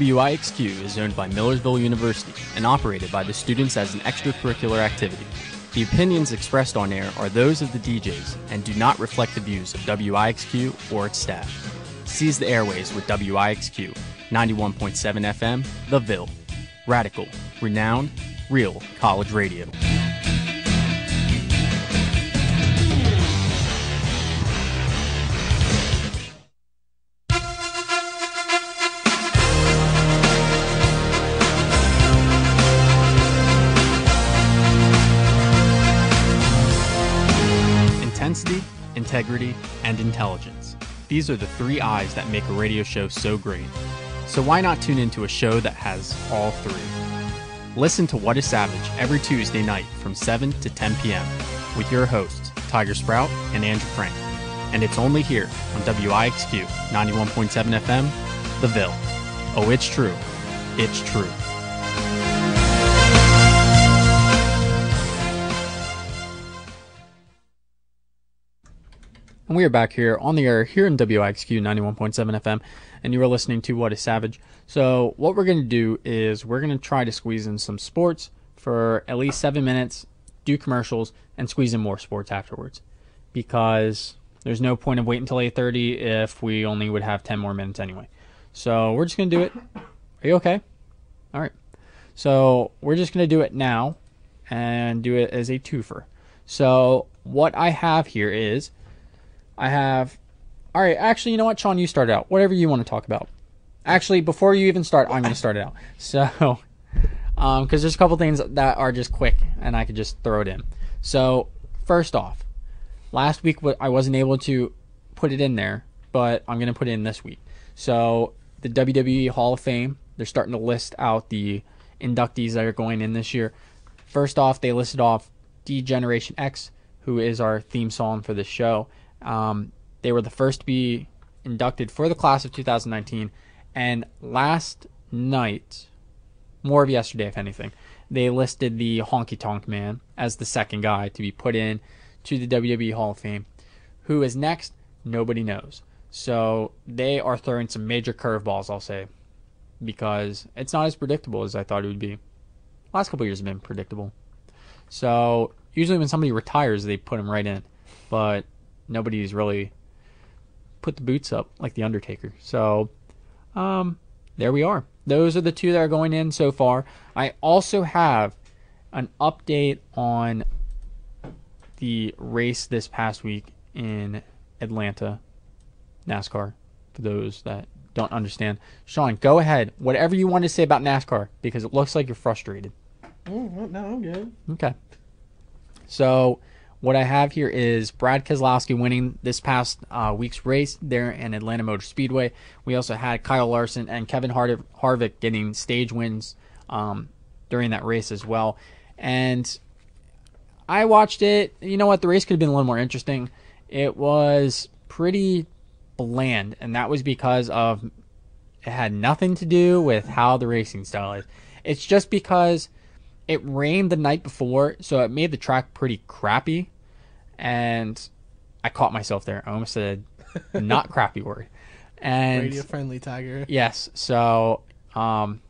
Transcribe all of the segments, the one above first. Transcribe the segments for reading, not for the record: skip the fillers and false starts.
WIXQ is owned by Millersville University and operated by the students as an extracurricular activity. The opinions expressed on air are those of the DJs and do not reflect the views of WIXQ or its staff. Seize the airways with WIXQ, 91.7 FM, The Ville. Radical, renowned, real college radio. Intensity, integrity, and intelligence. These are the three I's that make a radio show so great. So why not tune into a show that has all three? Listen to What is Savage every Tuesday night from 7 to 10 p.m. with your hosts, Tiger Sprout and Andrew Frank. And it's only here on WIXQ 91.7 FM, The Ville. Oh, it's true. It's true. And we are back here on the air here in WIXQ 91.7 FM, and you are listening to What is Savage. So what we're going to do is we're going to try to squeeze in some sports for at least 7 minutes, do commercials, and squeeze in more sports afterwards. Because there's no point of waiting until 8:30 if we only would have 10 more minutes anyway. So we're just going to do it. Are you okay? All right. So we're just going to do it now and do it as a twofer. So what I have here is all right, actually, you know what, Sean, you start out. Whatever you want to talk about. Actually, before you even start, I'm going to start it out. So, because there's a couple things that are just quick, and I could just throw it in. So, first off, last week I wasn't able to put it in there, but I'm going to put it in this week. So, the WWE Hall of Fame, they're starting to list out the inductees that are going in this year. First off, they listed off D-Generation X, who is our theme song for this show. They were the first to be inducted for the class of 2019, and last night, more of yesterday if anything, they listed the Honky Tonk Man as the second guy to be put in to the WWE Hall of Fame. Who is next? Nobody knows. So they are throwing some major curveballs, I'll say, because it's not as predictable as I thought it would be. Last couple of years have been predictable. So usually when somebody retires, they put him right in, but nobody's really put the boots up like The Undertaker. So, there we are. Those are the two that are going in so far. I also have an update on the race this past week in Atlanta, NASCAR, for those that don't understand. Sean, go ahead. Whatever you want to say about NASCAR, because it looks like you're frustrated. No, I'm good. Okay. So, what I have here is Brad Keselowski winning this past week's race there in Atlanta Motor Speedway. We also had Kyle Larson and Kevin Harvick getting stage wins during that race as well. And I watched it. You know what? The race could have been a little more interesting. It was pretty bland, and that was because of it had nothing to do with how the racing style is. It's just because it rained the night before, so it made the track pretty crappy. And I caught myself there. I almost said not crappy word. And radio friendly, Tiger. Yes. So that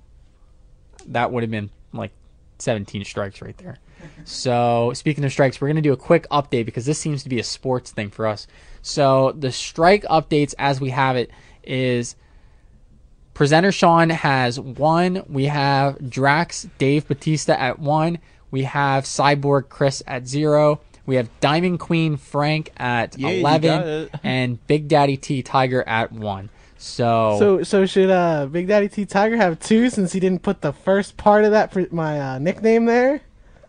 would have been like 17 strikes right there. So speaking of strikes, we're going to do a quick update because this seems to be a sports thing for us. So the strike updates as we have it is presenter Sean has 1. We have Drax Dave Batista at 1. We have Cyborg Chris at 0. We have Diamond Queen Frank at 11 and Big Daddy T Tiger at 1. So should Big Daddy T Tiger have 2 since he didn't put the first part of that for my nickname there?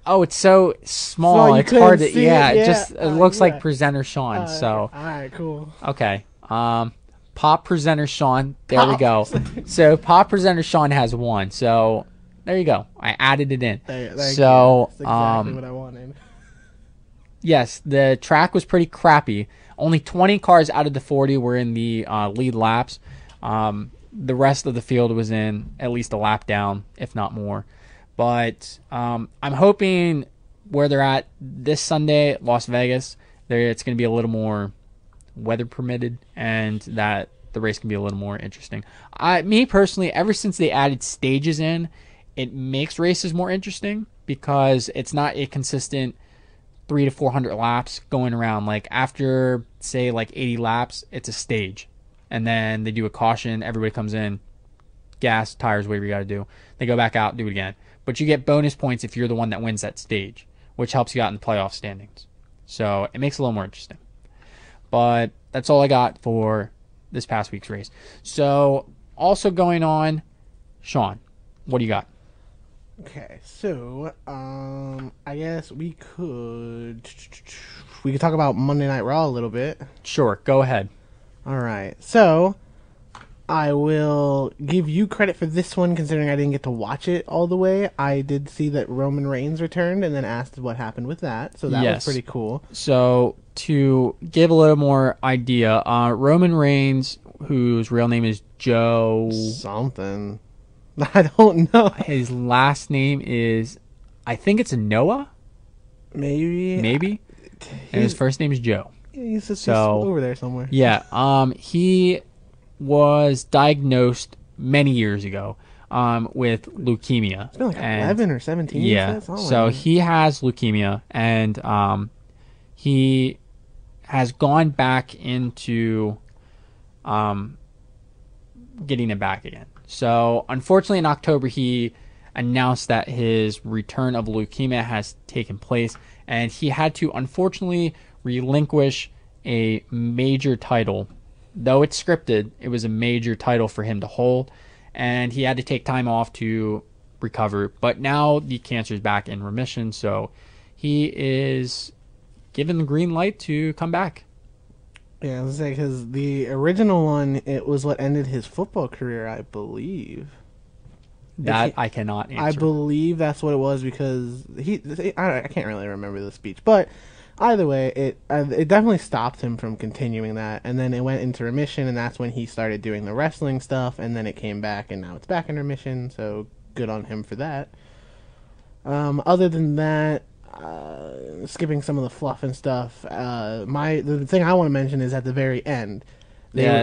Oh, it's so small. It's hard to it just looks like presenter Sean. So all right, cool. Okay. Pop presenter Sean. There we go. So Pop presenter Sean has 1. So there you go. I added it in. Thank you. That's exactly what I wanted. Yes, the track was pretty crappy. Only 20 cars out of the 40 were in the lead laps. The rest of the field was in at least a lap down, if not more. But I'm hoping where they're at this Sunday, Las Vegas, it's going to be a little more weather permitted, and that the race can be a little more interesting. Me personally, ever since they added stages in, it makes races more interesting because it's not a consistent 300 to 400 laps going around. Like after say like 80 laps, it's a stage, and then they do a caution. Everybody comes in, gas, tires, whatever you got to do. They go back out, do it again. But you get bonus points if you're the one that wins that stage, which helps you out in the playoff standings. So it makes it a little more interesting. But that's all I got for this past week's race. So also going on, Sean, what do you got? Okay, so I guess we could talk about Monday Night Raw a little bit. Sure, go ahead. All right, so I will give you credit for this one, considering I didn't get to watch it all the way. I did see that Roman Reigns returned, and then asked what happened with that. So that was pretty cool. So to give a little more idea, Roman Reigns, whose real name is Joe something, I don't know. His last name is, I think it's Noah. Maybe. And his first name is Joe. He's just over there somewhere. Yeah. He was diagnosed many years ago with leukemia. It's been like 11 or 17 years. Yeah. So he has leukemia, and he has gone back into getting it back again. So unfortunately in October he announced that his return of leukemia has taken place, and he had to unfortunately relinquish a major title. Though it's scripted, it was a major title for him to hold, and he had to take time off to recover. But now the cancer is back in remission, so he is given the green light to come back. Yeah, I was gonna say, because the original one, it was what ended his football career, I believe. That I cannot answer. I believe that's what it was, because I can't really remember the speech, but either way, it definitely stopped him from continuing that, and then it went into remission, and that's when he started doing the wrestling stuff, and then it came back, and now it's back in remission, so good on him for that. Other than that, skipping some of the fluff and stuff, the thing I want to mention is at the very end.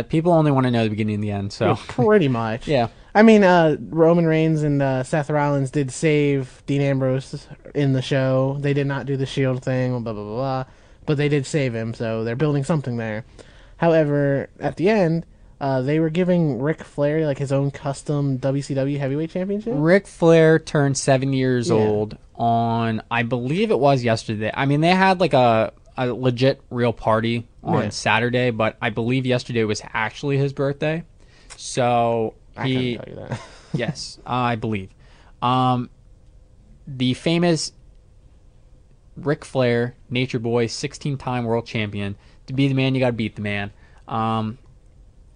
People only want to know the beginning and the end, so. Pretty much. Yeah. I mean, Roman Reigns and Seth Rollins did save Dean Ambrose in the show. They did not do the Shield thing, blah, blah, blah, blah. But they did save him, so they're building something there. However, at the end, they were giving Ric Flair like his own custom WCW Heavyweight Championship. Ric Flair turned 7 years old on, I believe it was yesterday. I mean, they had like a legit real party on Saturday, but I believe yesterday was actually his birthday. So I can't tell you that. Yes, I believe. The famous Ric Flair, Nature Boy, 16-time world champion. To be the man, you got to beat the man.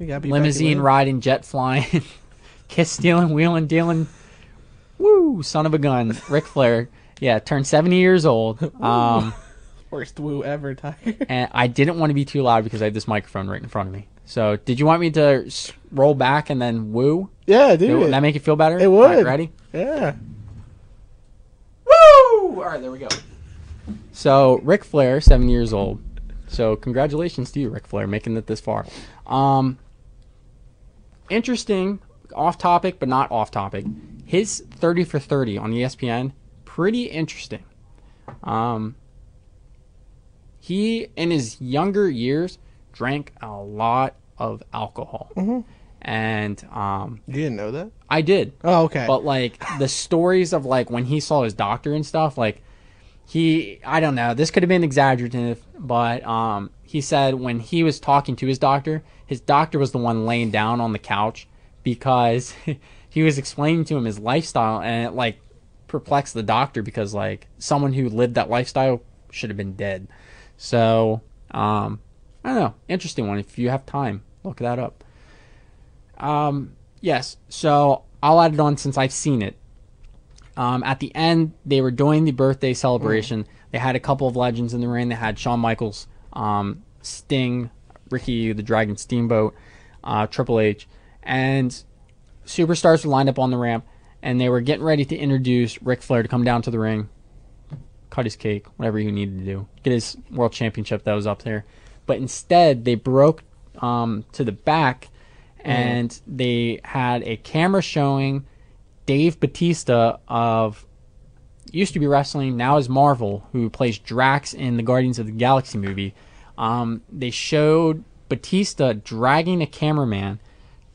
Limousine riding, jet flying, kiss stealing, wheeling, dealing. Woo, son of a gun. Ric Flair, turned 70 years old. Worst woo ever, Tiger. And I didn't want to be too loud because I have this microphone right in front of me. So, did you want me to roll back and then woo? Yeah, dude. Would that make you feel better? It would. All right, ready? Yeah. Woo! All right, there we go. So, Ric Flair, 7 years old. So, congratulations to you, Ric Flair, making it this far. Interesting, off topic, but not off topic. His 30 for 30 on ESPN, pretty interesting. He, in his younger years, drank a lot of alcohol. Mm-hmm. And you didn't know that? I did. Oh, okay. But like the stories of like when he saw his doctor and stuff, like I don't know, this could have been exaggerative, but he said when he was talking to his doctor was the one laying down on the couch because he was explaining to him his lifestyle, and it like perplexed the doctor because like someone who lived that lifestyle should have been dead. So, I don't know. Interesting one. If you have time, look that up. Yes. So I'll add it on since I've seen it. At the end, they were doing the birthday celebration. They had a couple of legends in the ring. They had Shawn Michaels, Sting, Ricky the Dragon Steamboat, Triple H, and superstars were lined up on the ramp, and they were getting ready to introduce Ric Flair to come down to the ring, cut his cake, whatever he needed to do, get his world championship that was up there. But instead, they broke to the back and they had a camera showing Dave Bautista of used to be wrestling, now is Marvel, who plays Drax in the Guardians of the Galaxy movie. They showed Batista dragging a cameraman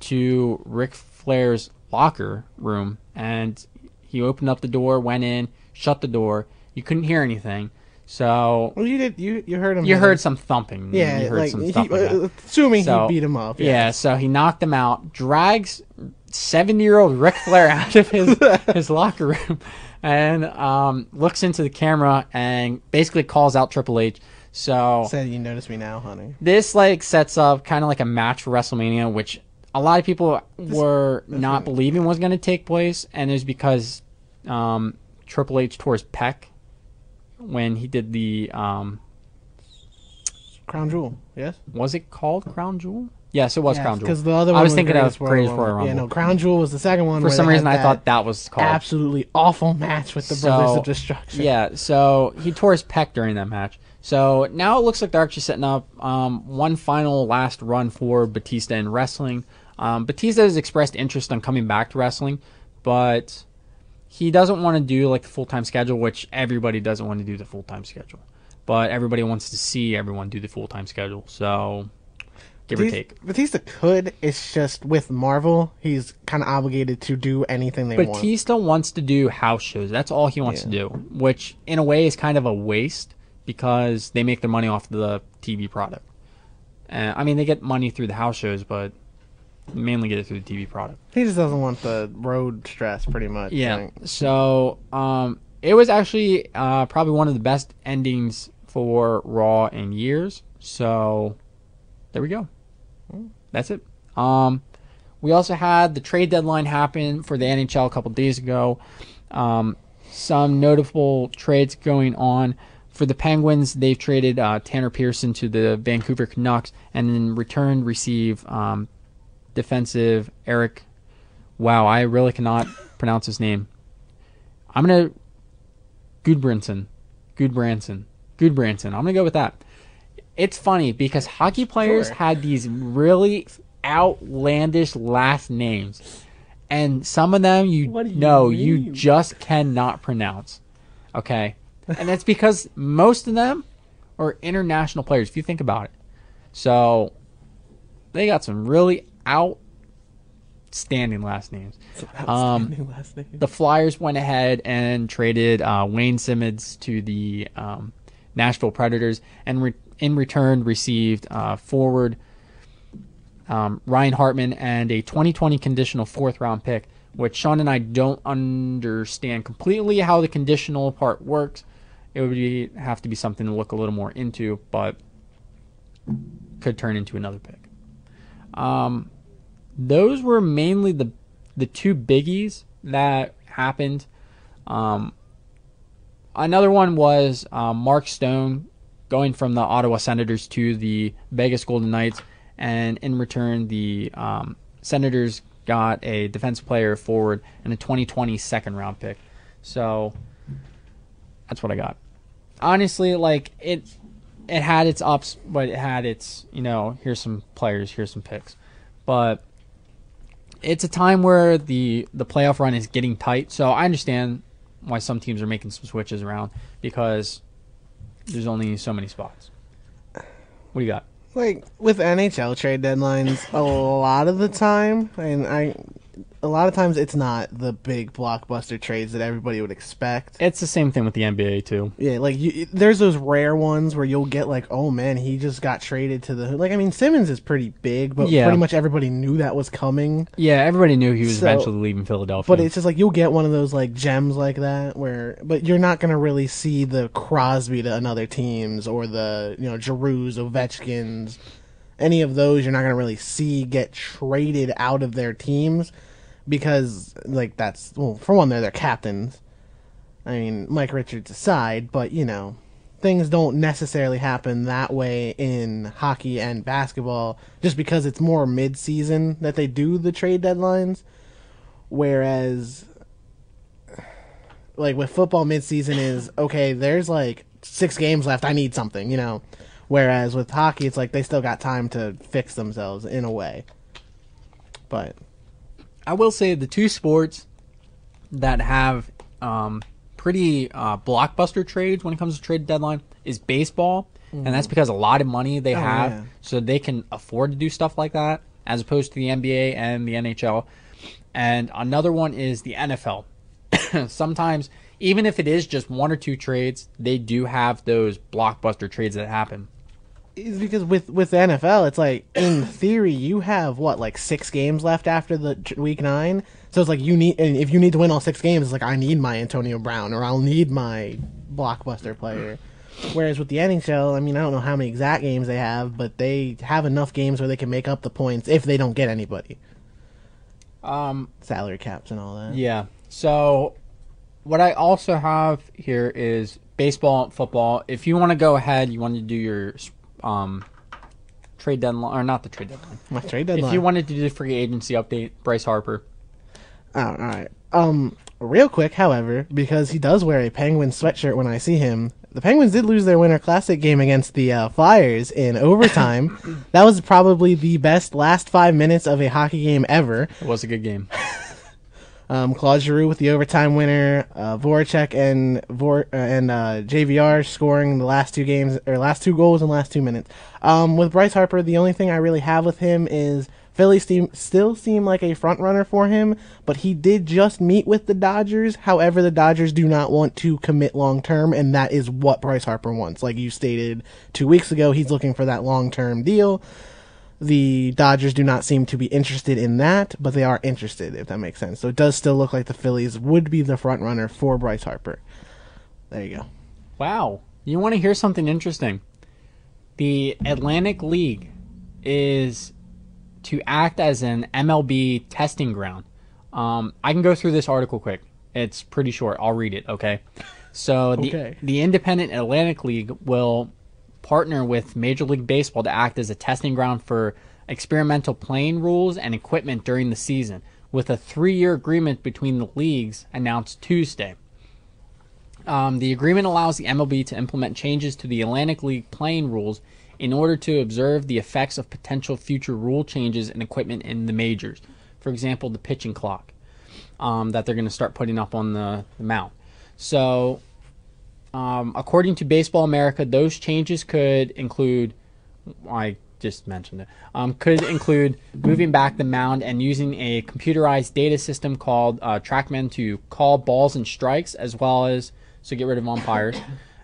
to Ric Flair's locker room, and he opened up the door, went in, shut the door. You couldn't hear anything. So well, you heard him. You heard some thumping. Yeah, you heard like, some stuff like that. Assuming he beat him up. Yeah, so he knocked him out, drags 70-year-old Ric Flair out of his locker room, and looks into the camera and basically calls out Triple H. So said, "You notice me now, honey." This sets up kind of like a match for WrestleMania, which a lot of people were not believing was going to take place, and it was because Triple H tore his pec when he did the Crown Jewel. Yes, was it called Crown Jewel? Yes, it was Crown Jewel. Because the other one I was thinking of Greatest Royal Rumble. Yeah, no, Crown Jewel was the second one. For some reason, I thought that was called absolutely awful match with the Brothers of Destruction. Yeah, so he tore his pec during that match. So now it looks like they're actually setting up one final last run for Batista in wrestling. Batista has expressed interest in coming back to wrestling, but he doesn't want to do like the full-time schedule, which everybody doesn't want to do the full-time schedule. But everybody wants to see everyone do the full-time schedule, so give or take. Batista could, it's just with Marvel, he's kind of obligated to do anything they want. Batista wants to do house shows. That's all he wants to do, which in a way is kind of a waste because they make their money off the TV product. I mean, they get money through the house shows, but mainly get it through the TV product. He just doesn't want the road stress, pretty much. Yeah. Right? So it was actually probably one of the best endings for Raw in years. So there we go. That's it. We also had the trade deadline happen for the NHL a couple days ago. Some notable trades going on. For the Penguins, they've traded Tanner Pearson to the Vancouver Canucks, and in return receive defensive Eric. Wow, I really cannot pronounce his name. I'm gonna Gudbranson. I'm gonna go with that. It's funny because hockey players had these really outlandish last names, and some of them you just cannot pronounce. Okay, and that's because most of them are international players. If you think about it, so they got some really outstanding last names. The Flyers went ahead and traded Wayne Simmons to the Nashville Predators, and in return received forward Ryan Hartman and a 2020 conditional 4th-round pick, which Sean and I don't understand completely how the conditional part works. It would have to be something to look a little more into, but could turn into another pick. Those were mainly the two biggies that happened. Another one was Mark Stone going from the Ottawa Senators to the Vegas Golden Knights, and in return the Senators got a defensive player forward and a 2020 second-round pick. So that's what I got. Honestly, like it had its ups, but it had its, here's some players, here's some picks. But it's a time where the playoff run is getting tight, so I understand why some teams are making some switches around because there's only so many spots. What do you got? Like with NHL trade deadlines, a lot of the time, a lot of times it's not the big blockbuster trades that everybody would expect. It's the same thing with the NBA too. Yeah, like there's those rare ones where you'll get like, oh man, he just got traded to the Simmons is pretty big, but pretty much everybody knew that was coming. Yeah, everybody knew he was eventually leaving Philadelphia. But it's just like you'll get one of those like gems like that but you're not gonna really see the Crosby to another teams or the Giroux's, Ovechkins, any of those you're not gonna really see get traded out of their teams. Because, that's... Well, for one, they're their captains. I mean, Mike Richards aside, but, things don't necessarily happen that way in hockey and basketball just because it's more mid-season that they do the trade deadlines. Whereas, with football, mid-season is, okay, there's, 6 games left, I need something, Whereas with hockey, it's like they still got time to fix themselves in a way. But I will say the two sports that have pretty blockbuster trades when it comes to trade deadline is baseball, and that's because a lot of money they have, yeah. so they can afford to do stuff like that, as opposed to the NBA and the NHL. And another one is the NFL. Sometimes, even if it is just one or two trades, they do have those blockbuster trades that happen. it's because with the NFL, it's like in theory you have what, like 6 games left after the week 9. So it's like you need, and if you need to win all 6 games, it's like I need my Antonio Brown or I'll need my blockbuster player. Whereas with the NHL, I mean, I don't know how many exact games they have, but they have enough games where they can make up the points if they don't get anybody. Salary caps and all that. Yeah. So what I also have here is baseball and football. If you want to go ahead, you want to do your trade deadline, or not the trade deadline. My trade deadline. If you wanted to do the free agency update, Bryce Harper. Oh, all right. Real quick, however, because he does wear a Penguins sweatshirt when I see him, the Penguins did lose their Winter Classic game against the Flyers in overtime. That was probably the best last 5 minutes of a hockey game ever. It was a good game. Claude Giroux with the overtime winner, Voracek and JVR scoring the last 2 games, or last 2 goals in the last 2 minutes. With Bryce Harper, the only thing I really have with him is Philly still seem like a front runner for him, but he did just meet with the Dodgers. However, the Dodgers do not want to commit long term, and that is what Bryce Harper wants. Like you stated 2 weeks ago, he's looking for that long term deal. The Dodgers do not seem to be interested in that, but they are interested, if that makes sense. So it does still look like the Phillies would be the front runner for Bryce Harper. There you go. Wow. You want to hear something interesting? The Atlantic League is to act as an MLB testing ground. I can go through this article quick. It's pretty short. I'll read it, okay? So the Independent Atlantic League will partner with Major League Baseball to act as a testing ground for experimental playing rules and equipment during the season, with a 3-year agreement between the leagues announced Tuesday. The agreement allows the MLB to implement changes to the Atlantic League playing rules in order to observe the effects of potential future rule changes and equipment in the majors. For example, the pitching clock that they're going to start putting up on the mound. So, according to Baseball America, those changes could include, I just mentioned it, could include moving back the mound and using a computerized data system called TrackMan to call balls and strikes, as well as, so get rid of umpires,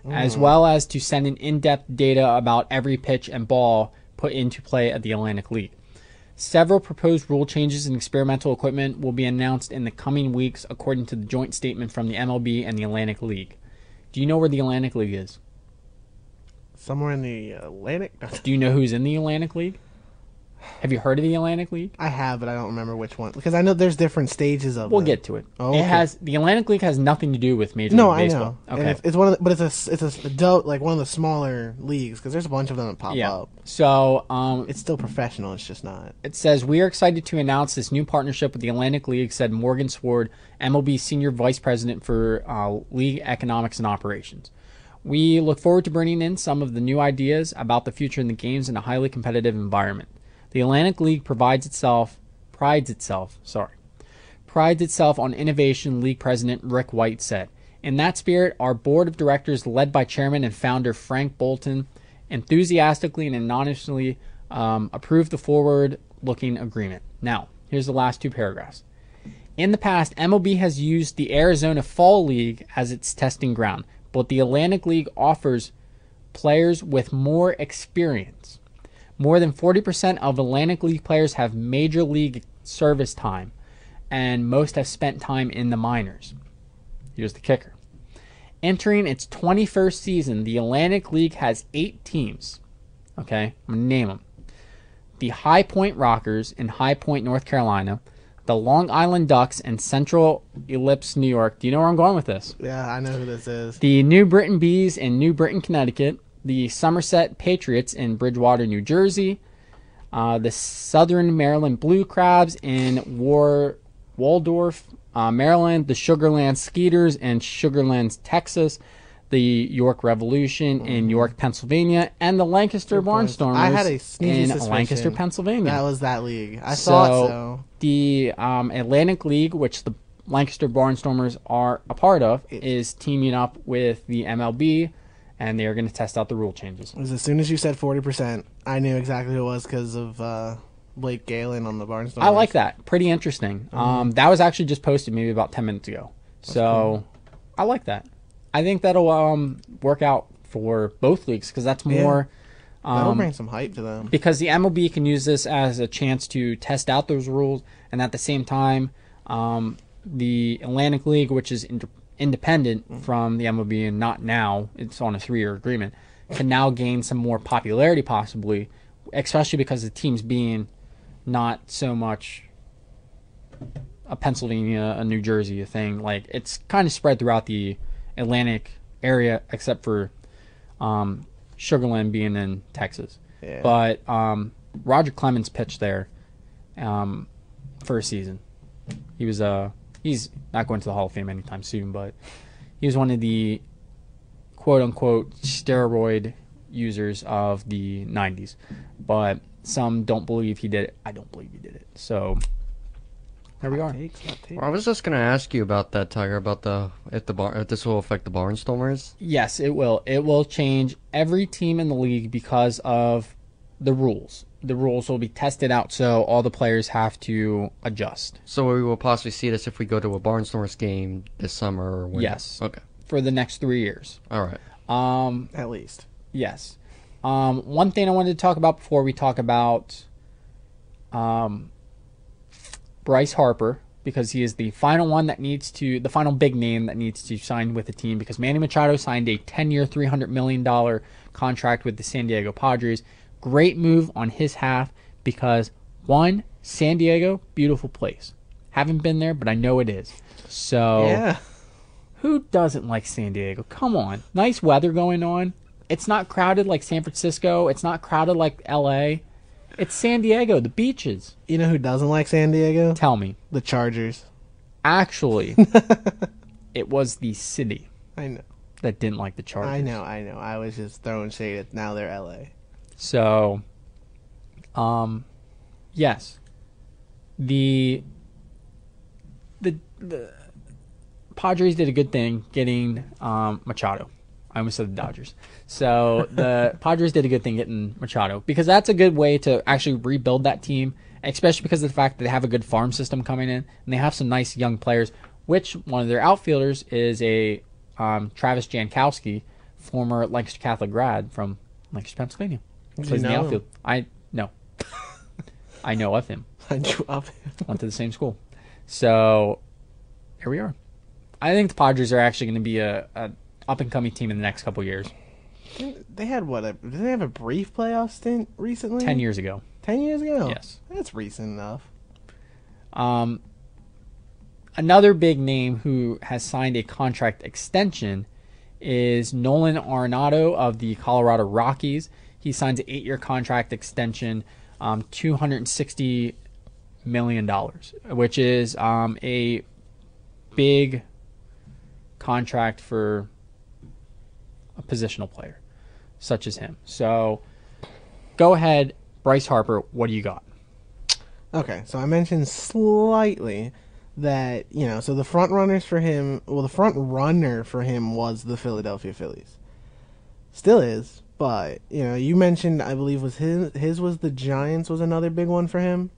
as well as to send in-depth data about every pitch and ball put into play at the Atlantic League. Several proposed rule changes and experimental equipment will be announced in the coming weeks, according to the joint statement from the MLB and the Atlantic League. Do you know where the Atlantic League is? Somewhere in the Atlantic? Do you know who's in the Atlantic League? Have you heard of the Atlantic League? I have, but I don't remember which one. Because I know there's different stages of We'll get to it. Oh, okay. The Atlantic League has nothing to do with Major League Baseball. I know. Okay. And it's one of the, but it's a adult, like one of the smaller leagues, because there's a bunch of them that pop up. So It's still professional, it's just not. it says, we are excited to announce this new partnership with the Atlantic League, said Morgan Sword, MLB Senior Vice President for League Economics and Operations. We look forward to bringing in some of the new ideas about the future in the games in a highly competitive environment. The Atlantic League prides itself on innovation, League President Rick White said. In that spirit, our board of directors, led by Chairman and founder Frank Bolton, enthusiastically and anonymously approved the forward-looking agreement. Now, here's the last 2 paragraphs. In the past, MLB has used the Arizona Fall League as its testing ground, but the Atlantic League offers players with more experience. More than 40% of Atlantic League players have major league service time, and most have spent time in the minors. Here's the kicker. Entering its 21st season, the Atlantic League has 8 teams. Okay, I'm going to name them. The High Point Rockers in High Point, North Carolina, the Long Island Ducks in Central Ellipse, New York. Do you know where I'm going with this? Yeah, I know who this is. The New Britain Bees in New Britain, Connecticut, the Somerset Patriots in Bridgewater, New Jersey, the Southern Maryland Blue Crabs in Waldorf, Maryland, the Sugarland Skeeters in Sugarland, Texas, the York Revolution in York, Pennsylvania, and the Lancaster Barnstormers I had a sneaky in suspicion Lancaster, Pennsylvania. that was that league. I thought so. The Atlantic League, which the Lancaster Barnstormers are a part of, is teaming up with the MLB, and they are going to test out the rule changes. It was as soon as you said 40%, I knew exactly who it was because of Blake Galen on the Barnstormers. I like that. Pretty interesting. That was actually just posted maybe about 10 minutes ago. So I like that. I think that'll work out for both leagues because that's more. That'll bring some hype to them. Because the MLB can use this as a chance to test out those rules, and at the same time, the Atlantic League, which is independent from the MLB and not now, it's on a 3-year agreement, can now gain some more popularity possibly, especially because the teams being not so much a Pennsylvania, a New Jersey thing. Like, it's kind of spread throughout the Atlantic area, except for Sugarland being in Texas. Yeah. But Roger Clemens pitched there for a season. He was he's not going to the Hall of Fame anytime soon, but he was one of the quote unquote steroid users of the 90s. But some don't believe he did it. I don't believe he did it. So there we are. Well, I was just gonna ask you about that, Tiger. About if this will affect the Barnstormers. Yes, it will. It will change every team in the league because of the rules. The rules will be tested out, so all the players have to adjust. So we will possibly see this if we go to a Barnstormers game this summer or when? Yes. Okay. For the next 3 years. All right. At least. Yes. One thing I wanted to talk about before we talk about Bryce Harper, because he is the final one that needs to, the final big name that needs to sign with the team, because Manny Machado signed a 10-year, $300 million contract with the San Diego Padres. Great move on his half because, one, San Diego, beautiful place. Haven't been there, but I know it is. So, Yeah. who doesn't like San Diego? Come on. Nice weather going on. It's not crowded like San Francisco. It's not crowded like L.A. It's San Diego, the beaches. You know who doesn't like San Diego? Tell me. The Chargers. Actually, it was the city I know. that didn't like the Chargers. I know. I was just throwing shade at now they're LA. So, yes. The Padres did a good thing getting Machado. I almost said the Dodgers. So the Padres did a good thing getting Machado because that's a good way to actually rebuild that team, especially because of the fact that they have a good farm system coming in and they have some nice young players, which one of their outfielders is a Travis Jankowski, former Lancaster Catholic grad from Lancaster, Pennsylvania. Did Plays you in the know outfield. No. I know of him. I drew up. Went to the same school. So here we are. I think the Padres are actually going to be a up-and-coming team in the next couple years. They had did they have a brief playoff stint recently? 10 years ago. 10 years ago? Yes. That's recent enough. Another big name who has signed a contract extension is Nolan Arenado of the Colorado Rockies. He signs an 8-year contract extension, $260 million, which is a big contract for a positional player such as him. So go ahead, Bryce Harper, what do you got? Okay, so I mentioned slightly that, so the front runner for him was the Philadelphia Phillies. Still is, but, you mentioned, I believe was his was the Giants was another big one for him.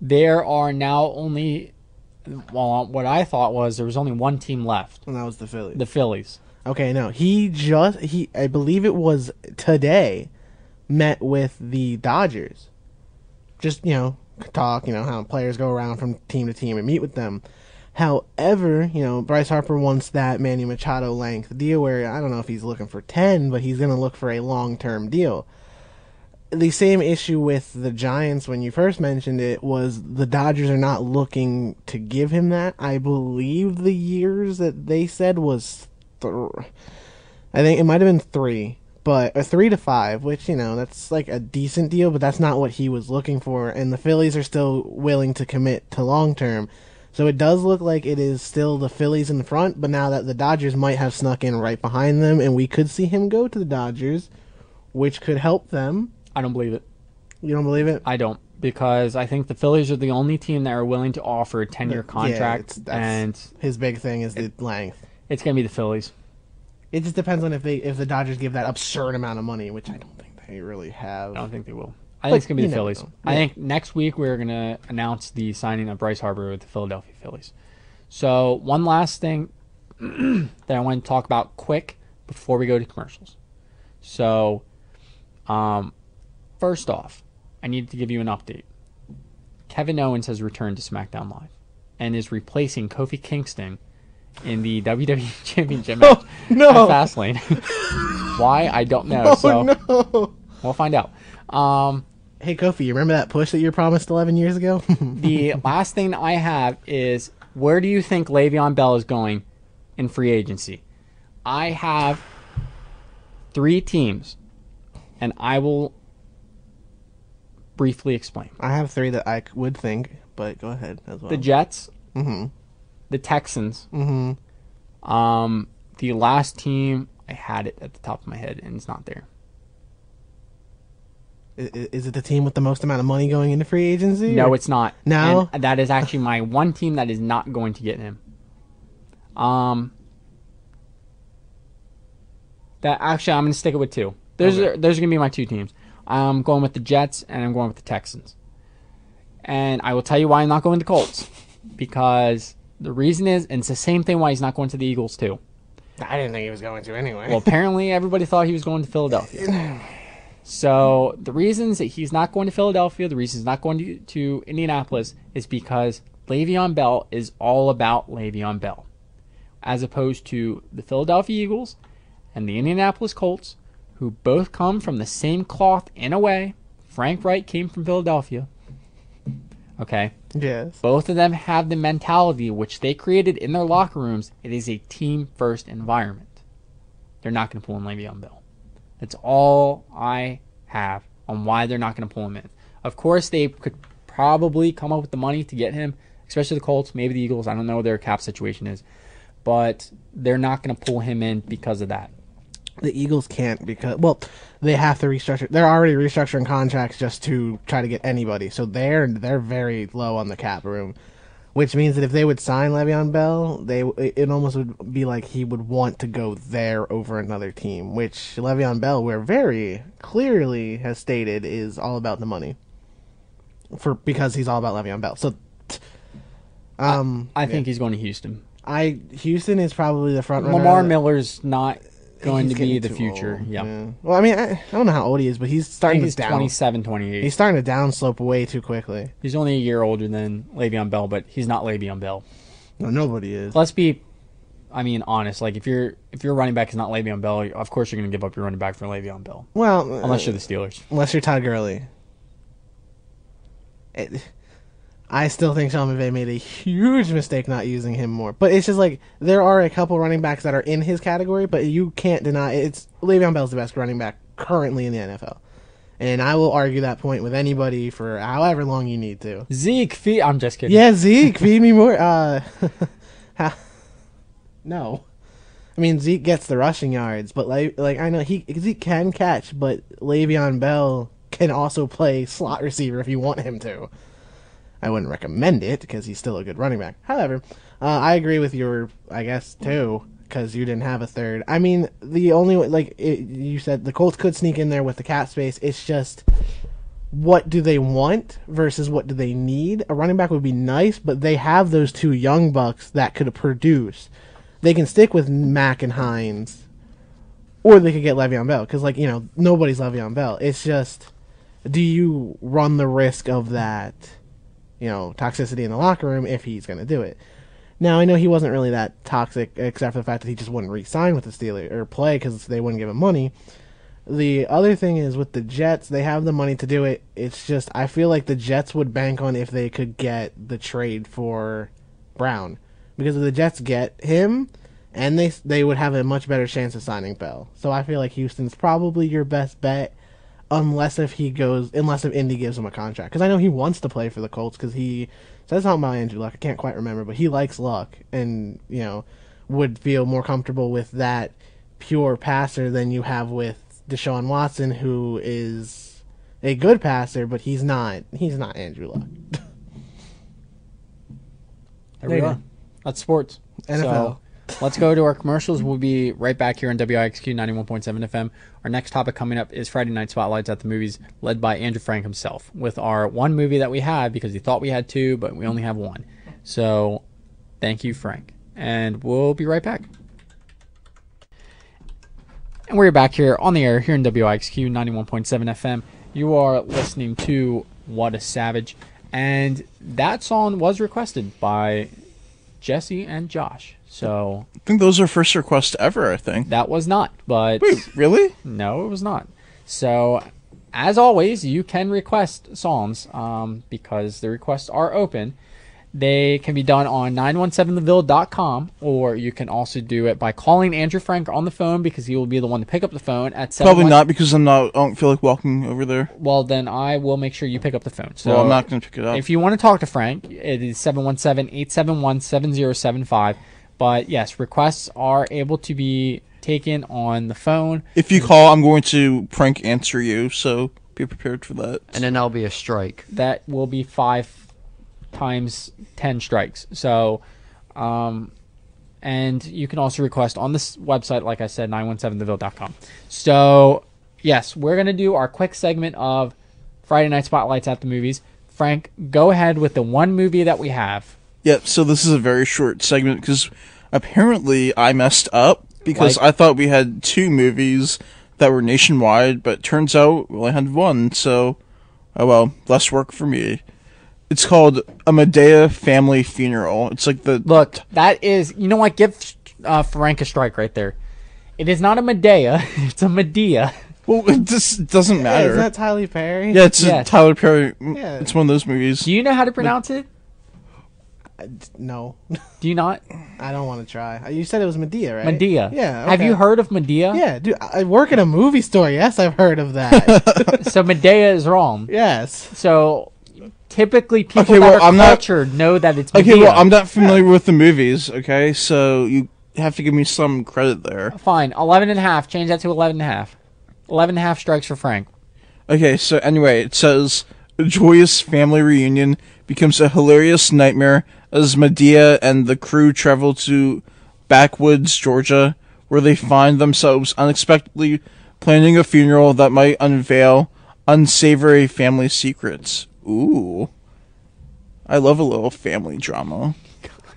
There are now only, well, what I thought was there was only one team left. And that was the Phillies. The Phillies. Okay, no, I believe it was today, met with the Dodgers. Just, talk, how players go around from team to team and meet with them. However, Bryce Harper wants that Manny Machado length deal where I don't know if he's looking for 10, but he's going to look for a long-term deal. The same issue with the Giants when you first mentioned it was the Dodgers are not looking to give him that. I believe the years that they said was I think it might have been 3, but 3 to 5, which that's like a decent deal, but that's not what he was looking for. And the Phillies are still willing to commit to long term. So it does look like it is still the Phillies in the front, but now that the Dodgers might have snuck in right behind them, and we could see him go to the Dodgers, which could help them. I don't believe it. You don't believe it? I don't, because I think the Phillies are the only team that are willing to offer a 10-year contract, that's and his big thing is the length. it's going to be the Phillies. It just depends on if the Dodgers give that absurd amount of money, which I don't think they really have. I don't think they will. I think it's going to be the you never Phillies. know. I Yeah. think next week we're going to announce the signing of Bryce Harper with the Philadelphia Phillies. So one last thing that I want to talk about quick before we go to commercials. So first off, I need to give you an update. Kevin Owens has returned to SmackDown Live and is replacing Kofi Kingston in the WWE Championship match no. at Fastlane. Why? I don't know. So no. we'll find out. Hey, Kofi, you remember that push that you promised 11 years ago? The last thing I have is, where do you think Le'Veon Bell is going in free agency? I have 3 teams, and I will briefly explain. I have 3 that I would think, but go ahead as well. The Jets, Mm-hmm. the Texans, Mm-hmm. the last team, I had it at the top of my head, and it's not there. Is it the team with the most amount of money going into free agency? No, or- it's not. No? And that is actually my one team that is not going to get him. That actually, I'm going to stick it with 2. Those Okay. are going to be my 2 teams. I'm going with the Jets and I'm going with the Texans. And I will tell you why I'm not going to the Colts, because the reason is, and it's the same thing why he's not going to the Eagles too. I didn't think he was going to anyway. Well, apparently everybody thought he was going to Philadelphia. So the reasons that he's not going to Philadelphia, the reason he's not going to Indianapolis, is because Le'Veon Bell is all about Le'Veon Bell, as opposed to the Philadelphia Eagles and the Indianapolis Colts, who both come from the same cloth in a way. Frank Wright came from Philadelphia. Okay. yes. Both of them have the mentality which they created in their locker rooms. It is a team-first environment. They're not going to pull in Le'Veon Bell. That's all I have on why they're not going to pull him in. Of course, they could probably come up with the money to get him, especially the Colts, maybe the Eagles. I don't know what their cap situation is. But they're not going to pull him in because of that. The Eagles can't because, well, they have to restructure. They're already restructuring contracts just to try to get anybody. So they're very low on the cap room, which means that if they would sign Le'Veon Bell, it almost would be like he would want to go there over another team, which Le'Veon Bell, we're very clearly has stated, is all about the money. Because he's all about Le'Veon Bell. So, I think he's going to Houston. Houston is probably the front runner. Lamar Miller's not going He's to be getting the too future. old, Yep. yeah. Well, I mean, I don't know how old he is, but he's I starting think he's to down. 27, 28. He's starting to downslope way too quickly. He's only a year older than Le'Veon Bell, but he's not Le'Veon Bell. No, nobody is. Let's be, honest. Like, if your running back is not Le'Veon Bell, of course you're going to give up your running back for Le'Veon Bell. Well, Unless you're the Steelers. unless you're Todd Gurley. I still think Sean McVay made a huge mistake not using him more. But it's just like, there are a couple running backs that are in his category, but you can't deny Le'Veon Bell's the best running back currently in the NFL. And I will argue that point with anybody for however long you need to. Zeke, I'm just kidding. Yeah, Zeke, feed me more. No. I mean, Zeke gets the rushing yards, but like I know Zeke can catch, but Le'Veon Bell can also play slot receiver if you want him to. I wouldn't recommend it because he's still a good running back. However, I agree with your, I guess, too, because you didn't have a third. I mean, the only you said the Colts could sneak in there with the cap space. It's just, what do they want versus what do they need? A running back would be nice, but they have those 2 young bucks that could produce. They can stick with Mack and Hines, or they could get Le'Veon Bell because, nobody's Le'Veon Bell. It's just, do you run the risk of that? Toxicity in the locker room if he's going to do it. Now, I know he wasn't really that toxic, except for the fact that he just wouldn't re-sign with the Steelers or play because they wouldn't give him money. The other thing is with the Jets, they have the money to do it. It's just, I feel like the Jets would bank on if they could get the trade for Brown. Because if the Jets get him, and they would have a much better chance of signing Bell. So I feel like Houston's probably your best bet. unless if Indy gives him a contract. Because I know he wants to play for the Colts because he says something about Andrew Luck. I can't quite remember, but he likes Luck and, would feel more comfortable with that pure passer than you have with Deshaun Watson, who is a good passer, but he's not Andrew Luck. There we are. That's sports. NFL. So let's go to our commercials. We'll be right back here on WIXQ 91.7 FM. Our next topic coming up is Friday Night Spotlights at the Movies, led by Andrew Frank himself, with our one movie that we had because he thought we had two, but we only have one. So thank you, Frank. And we'll be right back. And we're back here on the air here in WIXQ 91.7 FM. You are listening to What a Savage. And that song was requested by Jesse and Josh. So I think those are first requests ever, I think. that was not, but Wait, really? no, it was not. So as always, you can request songs because the requests are open. They can be done on 917theville.com, or you can also do it by calling Andrew Frank on the phone because he will be the one to pick up the phone at 7. Probably not because I don't feel like walking over there. Well, then I will make sure you pick up the phone. So Well, I'm not going to pick it up. if you want to talk to Frank, it is 717-871-7075. But yes, requests are able to be taken on the phone. If you call, I'm going to prank answer you, so be prepared for that. And then that'll be a strike. That will be 5 times 10 strikes. So, and you can also request on this website, like I said, 917theville.com. So, yes, we're going to do our quick segment of Friday Night Spotlights at the Movies. Frank, go ahead with the one movie that we have. Yep, so this is a very short segment because apparently I messed up because Like- I thought we had 2 movies that were nationwide, but turns out we only had 1, so, oh well, less work for me. It's called A Medea Family Funeral. It's like the... Look, that is, you know what? Give Frank a strike right there. It is not a Medea, it's a Medea. Well, it just doesn't Hey, matter. isn't that Tyler Perry? Yeah, it's Yes. a Tyler Perry. Yeah. It's one of those movies. Do you know how to pronounce it? No, Do you not? I don't want to try. You said it was Medea, right? Medea. Yeah. Have okay. you heard of Medea? Yeah, dude. I work at a movie store. Yes, I've heard of that. So Medea is wrong. Yes. So typically people Okay, that well, are I'm not- cultured know that it's Medea. Okay, well, I'm not familiar with the movies, okay? So you have to give me some credit there. Fine, 11 and a half. Change that to 11 and a half. 11 and a half strikes for Frank. Okay, so anyway, it says a joyous family reunion becomes a hilarious nightmare as Medea and the crew travel to backwoods Georgia, where they find themselves unexpectedly planning a funeral that might unveil unsavory family secrets. Ooh. I love a little family drama.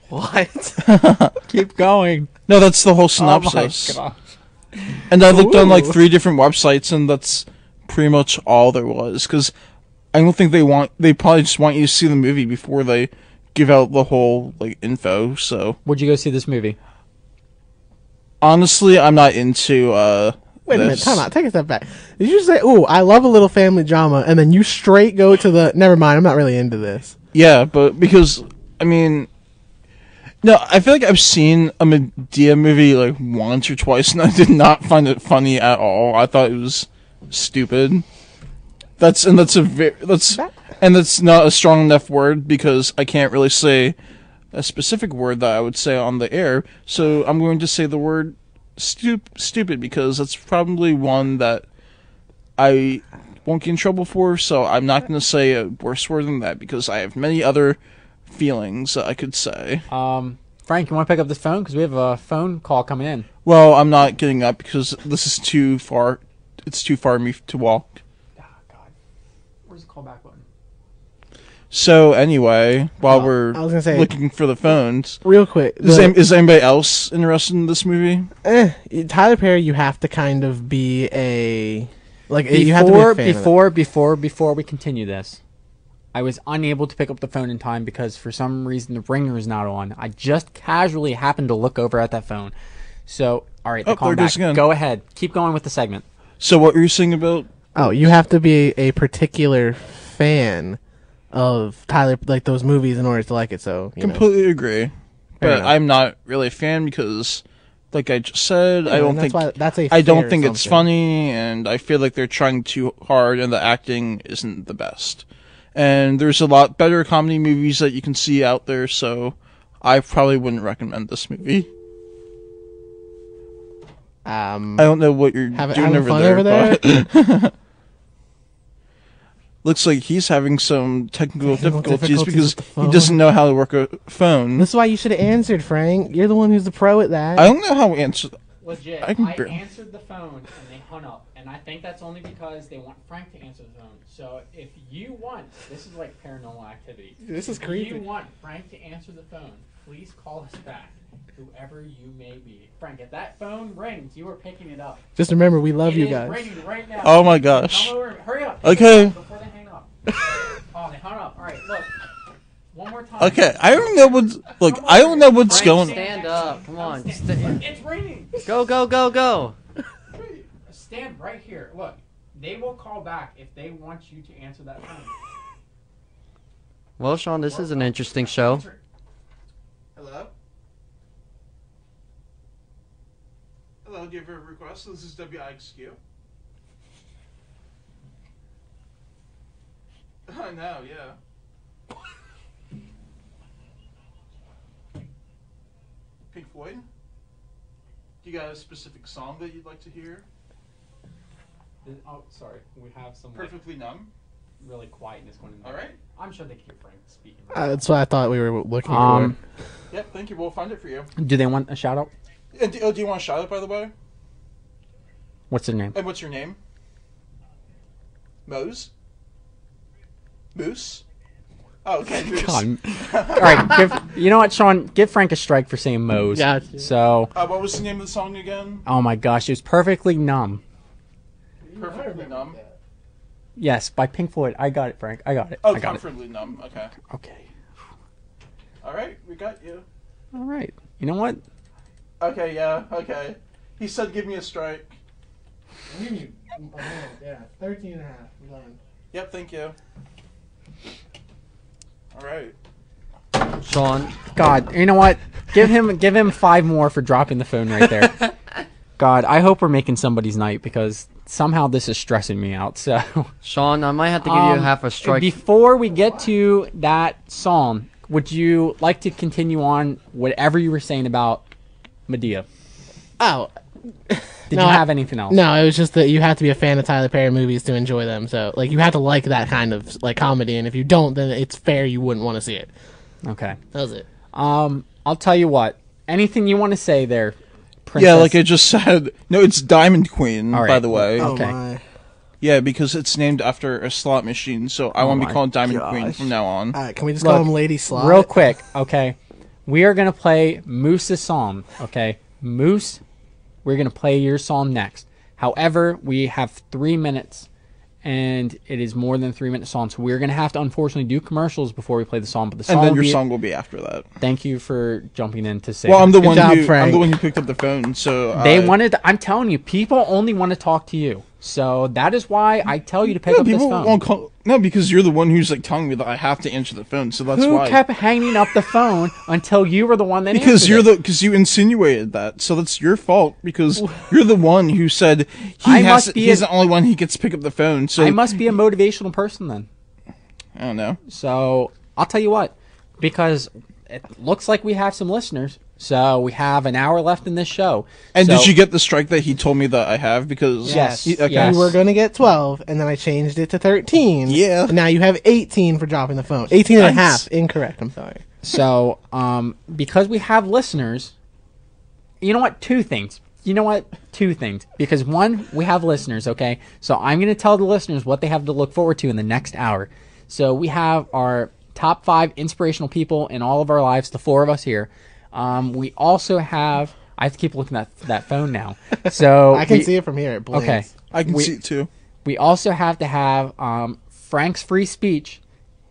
What? Keep going. No, that's the whole Oh my synopsis. gosh. And I looked on like Ooh. 3 different websites, and that's pretty much all there was. Because I don't think they probably just want you to see the movie before they give out the whole like info. So Would you go see this movie? honestly, I'm not into Wait a minute. this. Time out. Take a step back. Did you say, "Ooh, I love a little family drama," and then you straight go to the? Never mind. I'm not really into this. Yeah, but because I mean, no, I feel like I've seen a Medea movie like once or twice, and I did not find it funny at all. I thought it was stupid. That's not a strong enough word because I can't really say a specific word that I would say on the air. So I'm going to say the word stupid because that's probably one that I won't get in trouble for. So I'm not going to say a worse word than that because I have many other feelings that I could say. Frank, you want to pick up this phone? Because we have a phone call coming in. Well, I'm not getting up because this is too far. It's too far for me to walk. Where's the callback button? So anyway, while we're I was gonna say- looking for the phones, Real quick. is anybody else interested in this movie? Tyler Perry, you have to kind of be a you have to be a fan of it. Before we continue this, I was unable to pick up the phone in time because for some reason the ringer is not on. I just casually happened to look over at that phone. So, all right, Oh, the call there it goes back. again. Go ahead. Keep going with the segment. So what were you saying about? Oh, you have to be a particular fan of Tyler, like those movies, in order to like it. So you know. Completely agree, Fair but enough. I'm not really a fan because like I just said. I don't think that's a I don't fair think it's assumption. funny, and I feel like they're trying too hard, and the acting isn't the best. And there's a lot better comedy movies that you can see out there, so I probably wouldn't recommend this movie. I don't know what you're doing having over fun there, over there? but looks like he's having some technical difficulties because with the he phone. doesn't know how to work a phone. This is why you should have answered, Frank. You're the one who's the pro at that. I don't know how to answer. Legit, I can I bar- answered the phone and they hung up, and I think that's only because they want Frank to answer the phone. So if you want, this is like paranormal activity. This is If creepy. you want Frank to answer the phone, please call us back, whoever you may be. Frank, if that phone rings, you are picking it up. Just remember, we love It you is guys. ringing right now. Oh my gosh. Come over, hurry up. Okay. Before they hang up. Oh, they hung up. All right, look. One more time. Okay, I don't know what's look. I don't know what's Frank, going. stand up. Come on. It's raining. Go, go, go, go. Stand right here. Look, they will call back if they want you to answer that phone. Well, Sean, this is an interesting show. Hello. Hello. Do you have a request? This is WIXQ. I know. Yeah. Pink Floyd. Do you got a specific song that you'd like to hear? Oh, sorry. We have some Perfectly Numb. really quietness going in there. All right. I'm sure they can hear Frank speaking. That's what I thought we were looking for. Yep. Thank you. We'll find it for you. Do they want a shout out? And do you want a shout out, by the way? What's their name? And what's your name? Mose? Moose? Oh, okay, Moose. God. All right. You know what, Sean? Give Frank a strike for saying Mose. Gotcha. So, What was the name of the song again? oh my gosh, it was Perfectly Numb. Perfectly Numb. Yes, by Pink Floyd. I got it, Frank. I got it. Oh, I got it. Comfortably Numb. Okay. Okay. All right, we got you. All right. You know what? Okay, yeah, okay. He said give me a strike. Yeah, 13 and a half. I'm done. Yep, thank you. All right. Sean, God, you know what? Give him 5 more for dropping the phone right there. God, I hope we're making somebody's night because somehow this is stressing me out. So, Sean, I might have to give you half a strike. Before we get to that song, would you like to continue on whatever you were saying about Medea? Oh. Did you have anything else? No, it was just that you have to be a fan of Tyler Perry movies to enjoy them. So, like, you have to like that kind of like comedy, and if you don't, then it's fair you wouldn't want to see it. Okay. That was it. I'll tell you what. Anything you want to say there, Princess? Yeah, like I just said. No, it's Diamond Queen, All right. by the way. Okay. my. Yeah, because it's named after a slot machine, so I want to my be called Diamond Queen gosh. from now on. All right, can we just Look, call him Lady Slot? Real quick, okay. We are gonna play Moose's song. Okay, Moose. We're gonna play your song next. However, we have 3 minutes, and it is more than a 3-minute song, so we're gonna have to unfortunately do commercials before we play the song. But the song, And then your will be- song will be after that. Thank you for jumping in to say. Well, that. I'm the Good one job, who Frank. I'm the one who picked up the phone, so They wanted. I'm telling you, people only want to talk to you. So that is why I tell you to pick No, up this people phone. won't call. No, because you're the one who's like telling me that I have to answer the phone, so that's Who why. kept hanging up the phone until you were the one that Because answered it? because you insinuated that, so that's your fault. Because you're the one who said I must be he's a- the only one who gets to pick up the phone. So I must be a motivational person then. I don't know. So I'll tell you what, because it looks like we have some listeners. So we have an hour left in this show. And So- did you get the strike that he told me that I have? Because Yes. okay. Yes. You were going to get 12, and then I changed it to 13. Yeah. And now you have 18 for dropping the phone. 18 and a Nice. half. Incorrect. I'm sorry. So, because we have listeners, you know what? Two things. Because one, we have listeners, okay? So I'm going to tell the listeners what they have to look forward to in the next hour. So we have our top 5 inspirational people in all of our lives, the 4 of us here. We also have, I have to keep looking at that phone now. So I can see it from here. It blinks. Okay. I can We- see it too. We also have to have Frank's free speech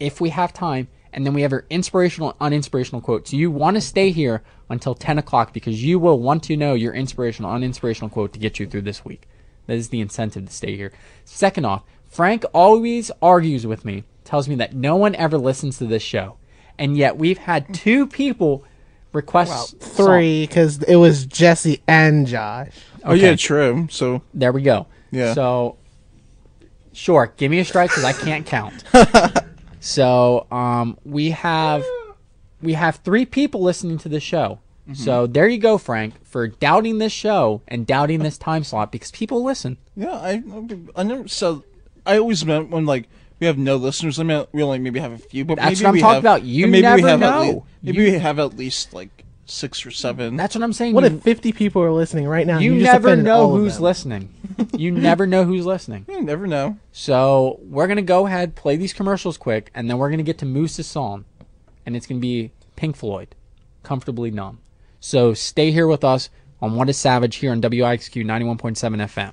if we have time. And then we have our inspirational and uninspirational quotes. You want to stay here until 10 o'clock because you will want to know your inspirational, uninspirational quote to get you through this week. That is the incentive to stay here. Second off, Frank always argues with me, tells me that no one ever listens to this show. And yet we've had 2 people request. Three, because it was Jesse and Josh. Oh yeah, true. So There we go. Yeah. So, sure, give me a strike because I can't count. So, we have 3 people listening to the show. So there you go, Frank, for doubting this show and doubting this time slot because people listen. yeah, I never said. I always meant when like we have no listeners. I mean, we only maybe have a few, but That's maybe what I'm we talking have, about. You maybe never we have know. we have at least like 6 or 7. That's what I'm saying. What you, if 50 people are listening right now? and you just never offended know all of who's them? listening. You never know who's listening. You never know. So we're going to go ahead, play these commercials quick, and then we're going to get to Moose's song. And it's going to be Pink Floyd, Comfortably Numb. So stay here with us on What is Savage here on WIXQ 91.7 FM.